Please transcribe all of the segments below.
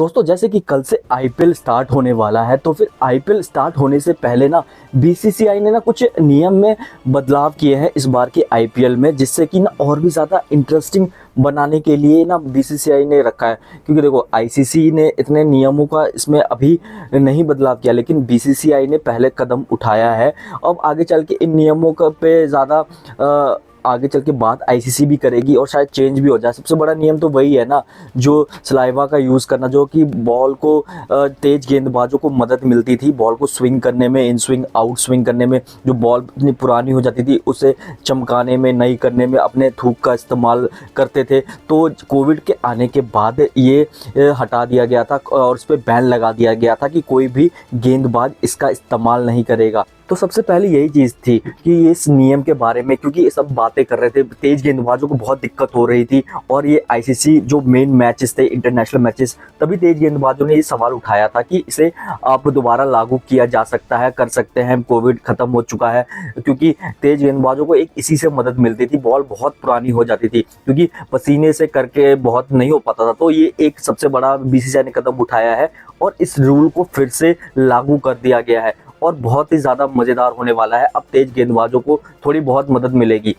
दोस्तों जैसे कि कल से आईपीएल स्टार्ट होने वाला है, तो फिर आईपीएल स्टार्ट होने से पहले ना बीसीसीआई ने ना कुछ नियम में बदलाव किए हैं इस बार के आईपीएल में, जिससे कि ना और भी ज़्यादा इंटरेस्टिंग बनाने के लिए ना बीसीसीआई ने रखा है। क्योंकि देखो आईसीसी ने इतने नियमों का इसमें अभी नहीं बदलाव किया, लेकिन बीसीसीआई ने पहले कदम उठाया है। अब आगे चल के इन नियमों का पे ज़्यादा आगे चल के बात आईसीसी भी करेगी और शायद चेंज भी हो जाए। सबसे बड़ा नियम तो वही है ना, जो सलाइवा का यूज़ करना, जो कि बॉल को तेज गेंदबाजों को मदद मिलती थी बॉल को स्विंग करने में, इन स्विंग आउट स्विंग करने में। जो बॉल इतनी पुरानी हो जाती थी उसे चमकाने में, नई करने में अपने थूक का इस्तेमाल करते थे। तो कोविड के आने के बाद ये हटा दिया गया था और उस पर बैन लगा दिया गया था कि कोई भी गेंदबाज इसका इस्तेमाल नहीं करेगा। तो सबसे पहले यही चीज़ थी कि इस नियम के बारे में, क्योंकि ये सब बातें कर रहे थे, तेज गेंदबाजों को बहुत दिक्कत हो रही थी और ये आईसीसी जो मेन मैचेस थे, इंटरनेशनल मैचेस, तभी तेज गेंदबाजों ने ये सवाल उठाया था कि इसे आप दोबारा लागू किया जा सकता है, कर सकते हैं, कोविड ख़त्म हो चुका है। क्योंकि तेज गेंदबाजों को एक इसी से मदद मिलती थी, बॉल बहुत पुरानी हो जाती थी, क्योंकि पसीने से करके बहुत नहीं हो पाता था। तो ये एक सबसे बड़ा बीसीसीआई ने कदम उठाया है और इस रूल को फिर से लागू कर दिया गया है और बहुत ही ज़्यादा मज़ेदार होने वाला है। अब तेज गेंदबाजों को थोड़ी बहुत मदद मिलेगी।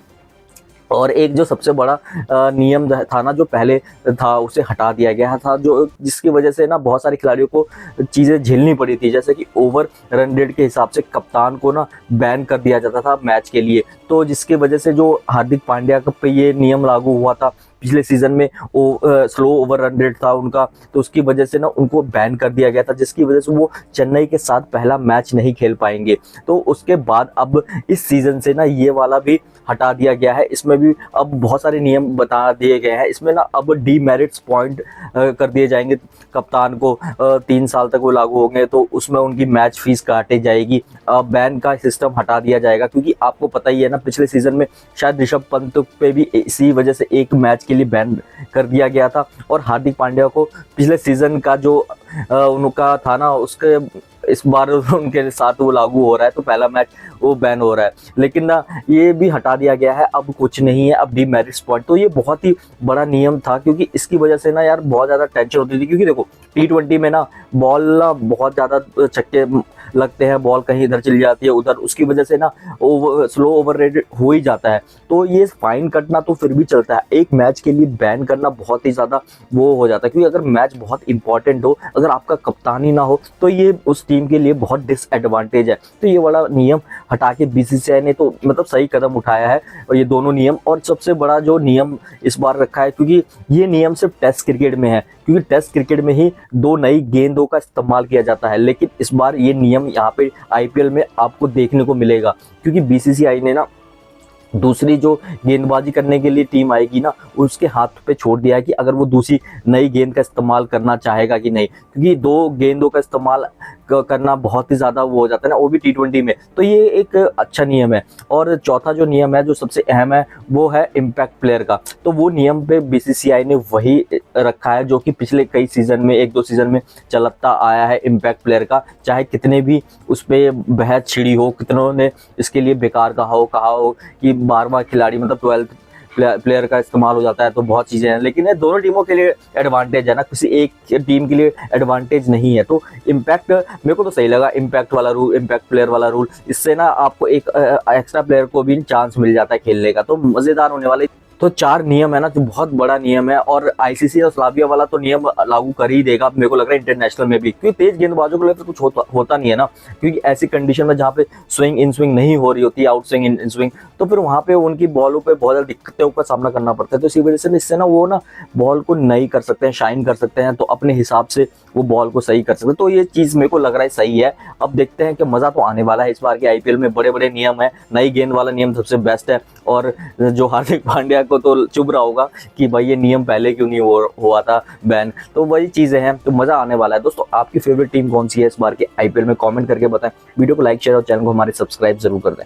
और एक जो सबसे बड़ा नियम था ना, जो पहले था, उसे हटा दिया गया था, जो जिसकी वजह से ना बहुत सारे खिलाड़ियों को चीज़ें झेलनी पड़ी थी। जैसे कि ओवर रन रेट के हिसाब से कप्तान को ना बैन कर दिया जाता था मैच के लिए। तो जिसकी वजह से जो हार्दिक पांड्या पे ये नियम लागू हुआ था पिछले सीज़न में, स्लो ओवर रन रेट था उनका, तो उसकी वजह से ना उनको बैन कर दिया गया था, जिसकी वजह से वो चेन्नई के साथ पहला मैच नहीं खेल पाएंगे। तो उसके बाद अब इस सीज़न से ना ये वाला भी हटा दिया गया है। इसमें भी अब बहुत सारे नियम बता दिए गए हैं। इसमें ना अब डीमेरिट्स पॉइंट कर दिए जाएंगे कप्तान को, 3 साल तक वो लागू होंगे, तो उसमें उनकी मैच फीस काटी जाएगी। बैन का सिस्टम हटा दिया जाएगा, क्योंकि आपको पता ही है ना, पिछले सीज़न में शायद ऋषभ पंत पे भी इसी वजह से एक मैच के लिए बैन कर दिया गया था। और हार्दिक पांड्या को पिछले सीज़न का जो उनका था ना, उसके इस बार उनके साथ वो लागू हो रहा है, तो पहला मैच वो बैन हो रहा है। लेकिन ना ये भी हटा दिया गया है, अब कुछ नहीं है, अब डीमेरिट्स पॉइंट। तो ये बहुत ही बड़ा नियम था, क्योंकि इसकी वजह से ना यार बहुत ज़्यादा टेंशन होती थी। क्योंकि देखो T20 में ना बॉल ना बहुत ज़्यादा छक्के लगते हैं, बॉल कहीं इधर चली जाती है उधर, उसकी वजह से ना स्लो ओवर रेट हो ही जाता है। तो ये फाइन कटना तो फिर भी चलता है, एक मैच के लिए बैन करना बहुत ही ज़्यादा वो हो जाता है। क्योंकि अगर मैच बहुत इंपॉर्टेंट हो, अगर आपका कप्तान ही ना हो, तो ये उस टीम के लिए बहुत डिसएडवांटेज है। तो ये वाला नियम हटा के बीसीसीआई ने तो मतलब सही कदम उठाया है, और ये दोनों नियम। और सबसे बड़ा जो नियम इस बार रखा है, क्योंकि ये नियम सिर्फ टेस्ट क्रिकेट में है, क्योंकि टेस्ट क्रिकेट में ही 2 नई गेंदों का इस्तेमाल किया जाता है, लेकिन इस बार ये नियम यहाँ पे आईपीएल में आपको देखने को मिलेगा। क्योंकि बीसीसीआई ने ना दूसरी जो गेंदबाजी करने के लिए टीम आएगी ना, उसके हाथ पे छोड़ दिया है कि अगर वो दूसरी नई गेंद का इस्तेमाल करना चाहेगा कि नहीं। क्योंकि 2 गेंदों का इस्तेमाल करना बहुत ही ज़्यादा वो हो जाता है ना, वो भी T20 में। तो ये एक अच्छा नियम है। और चौथा जो नियम है, जो सबसे अहम है, वो है इम्पैक्ट प्लेयर का। तो वो नियम पे बीसीसीआई ने वही रखा है जो कि पिछले कई सीज़न में, 1-2 सीज़न में चलता आया है इम्पैक्ट प्लेयर का। चाहे कितने भी उस पर बहस छिड़ी हो, कितनों ने इसके लिए बेकार कहा हो कि बार खिलाड़ी, मतलब 12th प्लेयर का इस्तेमाल हो जाता है, तो बहुत चीज़ें हैं। लेकिन ये दोनों टीमों के लिए एडवांटेज है ना, किसी एक टीम के लिए एडवांटेज नहीं है। तो इम्पैक्ट मेरे को तो सही लगा, इम्पैक्ट वाला रूल, इम्पैक्ट प्लेयर वाला रूल। इससे ना आपको एक एक्स्ट्रा प्लेयर को भी चांस मिल जाता है खेलने का, तो मज़ेदार होने वाले। तो 4 नियम है ना, जो बहुत बड़ा नियम है। और आईसीसी और स्लाविया वाला तो नियम लागू कर ही देगा, मेरे को लग रहा है इंटरनेशनल में भी, क्योंकि तेज गेंदबाजों के लिए तो कुछ होता नहीं है ना। क्योंकि ऐसी कंडीशन में जहाँ पे स्विंग इन स्विंग नहीं हो रही होती, आउट स्विंग इन स्विंग, तो फिर वहाँ पे उनकी बॉलों पे बहुत ज़्यादा दिक्कतों का सामना करना पड़ता है। तो इसी वजह से इससे ना वो ना बॉल को नई कर सकते हैं, शाइन कर सकते हैं, तो अपने हिसाब से वो बॉल को सही कर सकते हैं। तो ये चीज़ मेरे को लग रहा है सही है। अब देखते हैं कि मज़ा तो आने वाला है इस बार के आईपीएल में। बड़े बड़े नियम है, नई गेंद वाला नियम सबसे बेस्ट है। और जो हार्दिक पांड्या को तो चुभ रहा होगा कि भाई ये नियम पहले क्यों नहीं हुआ था बैन। तो वही चीज़ें हैं, तो मज़ा आने वाला है। दोस्तों आपकी फेवरेट टीम कौन सी है इस बार के आईपीएल में, कमेंट करके बताएं। वीडियो को लाइक, शेयर और चैनल को हमारे सब्सक्राइब जरूर कर दें।